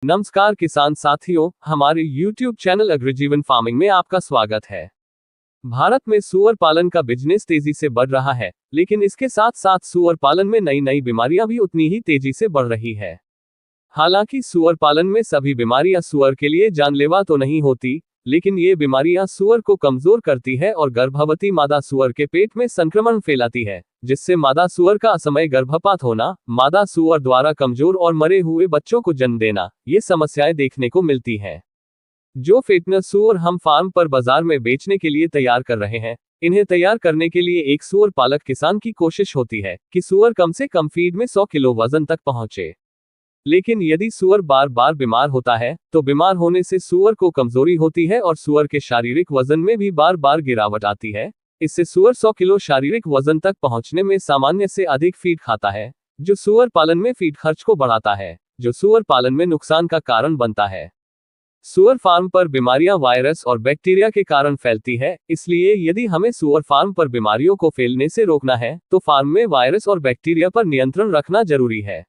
नमस्कार किसान साथियों, हमारे YouTube चैनल अग्रजीवन फार्मिंग में आपका स्वागत है। भारत में सूअर पालन का बिजनेस तेजी से बढ़ रहा है, लेकिन इसके साथ साथ सूअर पालन में नई नई बीमारियां भी उतनी ही तेजी से बढ़ रही है। हालांकि सूअर पालन में सभी बीमारियां सूअर के लिए जानलेवा तो नहीं होती, लेकिन ये बीमारियां सूअर को कमजोर करती है और गर्भवती मादा सूअर के पेट में संक्रमण फैलाती है, जिससे मादा सूअर का असमय गर्भपात होना, मादा सूअर द्वारा कमजोर और मरे हुए बच्चों को जन्म देना, ये समस्याएं देखने को मिलती हैं। जो फेटनर सूअर हम फार्म पर बाजार में बेचने के लिए तैयार कर रहे हैं, इन्हें तैयार करने के लिए एक सूअर पालक किसान की कोशिश होती है कि सूअर कम से कम फीड में 100 किलो वजन तक पहुंचे। लेकिन यदि सूअर बार बार बीमार होता है, तो बीमार होने से सूअर को कमजोरी होती है और सूअर के शारीरिक वजन में भी बार बार गिरावट आती है। इससे सूअर 100 किलो शारीरिक वजन तक पहुंचने में सामान्य से अधिक फीड खाता है, जो सूअर पालन में फीड खर्च को बढ़ाता है, जो सूअर पालन में नुकसान का कारण बनता है। सूअर फार्म पर बीमारियां वायरस और बैक्टीरिया के कारण फैलती है, इसलिए यदि हमें सूअर फार्म पर बीमारियों को फैलने से रोकना है, तो फार्म में वायरस और बैक्टीरिया पर नियंत्रण रखना जरूरी है।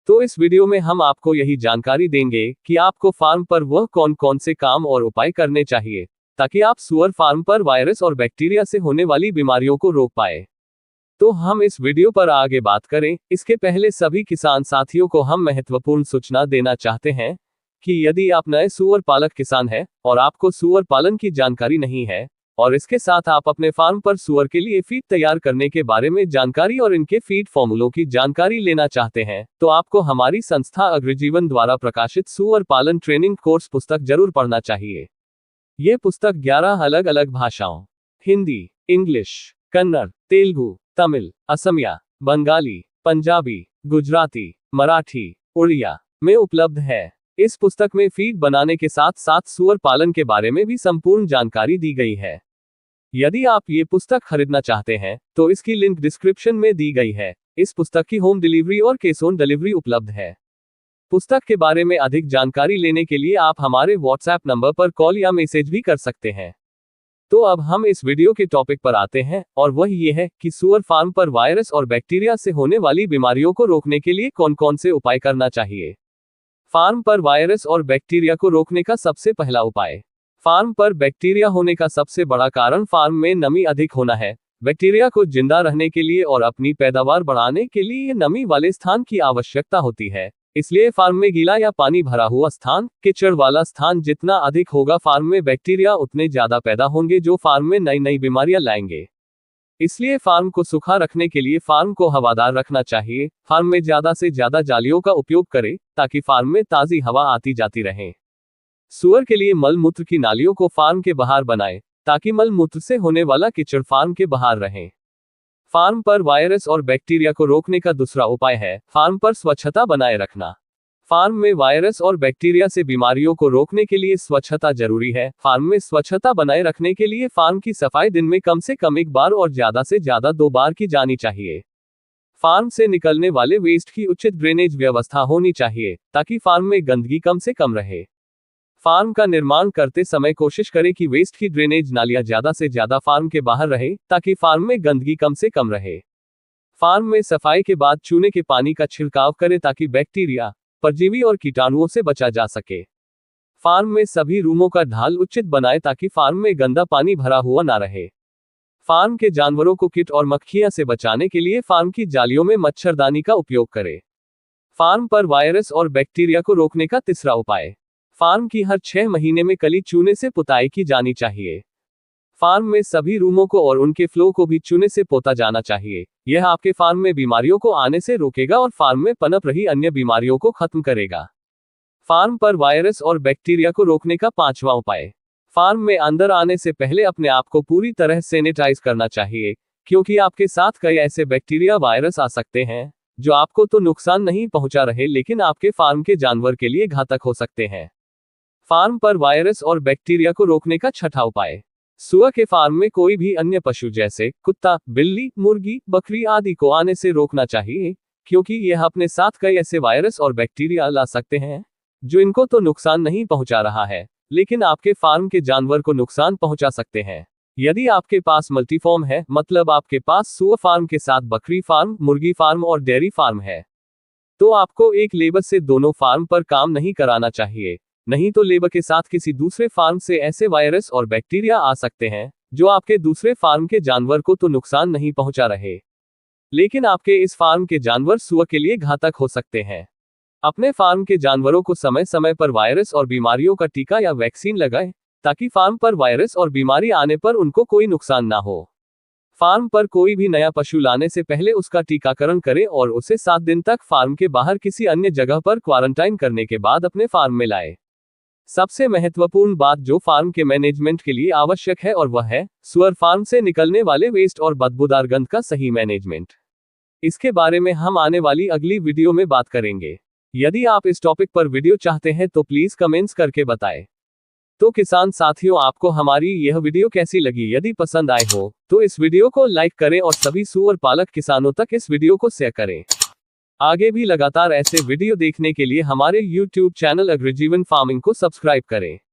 तो इस वीडियो में हम आपको यही जानकारी देंगे कि आपको फार्म पर वह कौन कौन से काम और उपाय करने चाहिए, ताकि आप सूअर फार्म पर वायरस और बैक्टीरिया से होने वाली बीमारियों को रोक पाए। तो हम इस वीडियो पर आगे बात करें, इसके पहले सभी किसान साथियों को हम महत्वपूर्ण सूचना देना चाहते हैं कि यदि आप नए सूअर पालक किसान हैं और आपको सूअर पालन की जानकारी नहीं है, और इसके साथ आप अपने फार्म पर सूअर के लिए फीड तैयार करने के बारे में जानकारी और इनके फीड फॉर्मूलों की जानकारी लेना चाहते हैं, तो आपको हमारी संस्था अग्रजीवन द्वारा प्रकाशित सूअर पालन ट्रेनिंग कोर्स पुस्तक जरूर पढ़ना चाहिए। ये पुस्तक 11 अलग अलग भाषाओं हिंदी, इंग्लिश, कन्नड़, तेलुगु, तमिल, असमिया, बंगाली, पंजाबी, गुजराती, मराठी, उड़िया में उपलब्ध है। इस पुस्तक में फीड बनाने के साथ साथ सूअर पालन के बारे में भी संपूर्ण जानकारी दी गई है। यदि आप ये पुस्तक खरीदना चाहते हैं, तो इसकी लिंक डिस्क्रिप्शन में दी गई है। इस पुस्तक की होम डिलीवरी और कैश ऑन डिलीवरी उपलब्ध है। पुस्तक के बारे में अधिक जानकारी लेने के लिए आप हमारे व्हाट्सएप नंबर पर कॉल या मैसेज भी कर सकते हैं। तो अब हम इस वीडियो के टॉपिक पर आते हैं, और वह ये है कि सूअर फार्म पर वायरस और बैक्टीरिया से होने वाली बीमारियों को रोकने के लिए कौन कौन से उपाय करना चाहिए। फार्म पर वायरस और बैक्टीरिया को रोकने का सबसे पहला उपाय। फार्म पर बैक्टीरिया होने का सबसे बड़ा कारण फार्म में नमी अधिक होना है। बैक्टीरिया को जिंदा रहने के लिए और अपनी पैदावार बढ़ाने के लिए नमी वाले स्थान की आवश्यकता होती है। इसलिए फार्म में गीला या पानी भरा हुआ स्थान, कीचड़ वाला स्थान जितना अधिक होगा, फार्म में बैक्टीरिया उतने ज्यादा पैदा होंगे, जो फार्म में नई नई बीमारियां लाएंगे। इसलिए फार्म को सूखा रखने के लिए फार्म को हवादार रखना चाहिए। फार्म में ज्यादा से ज्यादा जालियों का उपयोग करें, ताकि फार्म में ताजी हवा आती जाती रहे। सूअर के लिए मल मूत्र की नालियों को फार्म के बाहर बनाएं, ताकि मल मूत्र से होने वाला कीचड़ फार्म के बाहर रहे। फार्म पर वायरस और बैक्टीरिया को रोकने का दूसरा उपाय है फार्म पर स्वच्छता बनाए रखना। फार्म में वायरस और बैक्टीरिया से बीमारियों को रोकने के लिए स्वच्छता जरूरी है। फार्म में स्वच्छता बनाए रखने के लिए फार्म की सफाई दिन में कम से कम 1 बार और ज्यादा से ज्यादा 2 बार की जानी चाहिए। फार्म से निकलने वाले वेस्ट की उचित ड्रेनेज व्यवस्था होनी चाहिए, ताकि फार्म में गंदगी कम से कम रहे। फार्म का निर्माण करते समय कोशिश करें कि वेस्ट की ड्रेनेज नालियां ज्यादा से ज्यादा फार्म के बाहर रहे, ताकि फार्म में गंदगी कम से कम रहे। फार्म में सफाई के बाद चूने के पानी का छिड़काव करें, ताकि बैक्टीरिया, परजीवी और कीटाणुओं से बचा जा सके। फार्म में सभी रूमों का ढाल उचित बनाएं, ताकि फार्म में गंदा पानी भरा हुआ ना रहे। फार्म के जानवरों को कीट और मक्खियां से बचाने के लिए फार्म की जालियों में मच्छरदानी का उपयोग करें। फार्म पर वायरस और बैक्टीरिया को रोकने का तीसरा उपाय। फार्म की हर 6 महीने में कली चूने से पुताई की जानी चाहिए। फार्म में सभी रूमों को और उनके फ्लो को भी चूने से पोता जाना चाहिए। यह आपके फार्म में बीमारियों को आने से रोकेगा और फार्म में पनप रही अन्य बीमारियों को खत्म करेगा। फार्म पर वायरस और बैक्टीरिया को रोकने का 5वां उपाय। फार्म में अंदर आने से पहले अपने आप को पूरी तरह सैनिटाइज करना चाहिए, क्योंकि आपके साथ कई ऐसे बैक्टीरिया वायरस आ सकते हैं, जो आपको तो नुकसान नहीं पहुंचा रहे, लेकिन आपके फार्म के जानवर के लिए घातक हो सकते हैं। फार्म पर वायरस और बैक्टीरिया को रोकने का 6वां उपाय। सूअर के फार्म में कोई भी अन्य पशु जैसे कुत्ता, बिल्ली, मुर्गी, बकरी आदि को आने से रोकना चाहिए, क्योंकि यह अपने साथ कई ऐसे वायरस और बैक्टीरिया ला सकते हैं, जो इनको तो नुकसान नहीं पहुंचा रहा है, लेकिन आपके फार्म के जानवर को नुकसान पहुंचा सकते हैं। यदि आपके पास मल्टीफॉर्म है, मतलब आपके पास सूअर फार्म के साथ बकरी फार्म, मुर्गी फार्म और डेयरी फार्म है, तो आपको एक लेबर से दोनों फार्म पर काम नहीं कराना चाहिए, नहीं तो लेबर के साथ किसी दूसरे फार्म से ऐसे वायरस और बैक्टीरिया आ सकते हैं जो आपके दूसरे फार्म के जानवर को तो नुकसान नहीं पहुंचा रहे, लेकिन आपके इस फार्म के जानवर सुअर के लिए घातक हो सकते हैं। अपने फार्म के जानवरों को समय समय पर वायरस और बीमारियों का टीका या वैक्सीन लगाएं, ताकि फार्म पर वायरस और बीमारी आने पर उनको कोई नुकसान ना हो। फार्म पर कोई भी नया पशु लाने से पहले उसका टीकाकरण करें और उसे 7 दिन तक फार्म के बाहर किसी अन्य जगह पर क्वारंटाइन करने के बाद अपने फार्म में लाएं। सबसे महत्वपूर्ण बात जो फार्म के मैनेजमेंट के लिए आवश्यक है और वह है सुअर फार्म से निकलने वाले वेस्ट और बदबूदार गंध का सही मैनेजमेंट। इसके बारे में हम आने वाली अगली वीडियो में बात करेंगे। यदि आप इस टॉपिक पर वीडियो चाहते हैं तो प्लीज कमेंट्स करके बताएं। तो किसान साथियों, आपको हमारी यह वीडियो कैसी लगी? यदि पसंद आए हो तो इस वीडियो को लाइक करें और सभी सुअर पालक किसानों तक इस वीडियो को शेयर करें। आगे भी लगातार ऐसे वीडियो देखने के लिए हमारे YouTube चैनल अग्रजीवन फार्मिंग को सब्सक्राइब करें।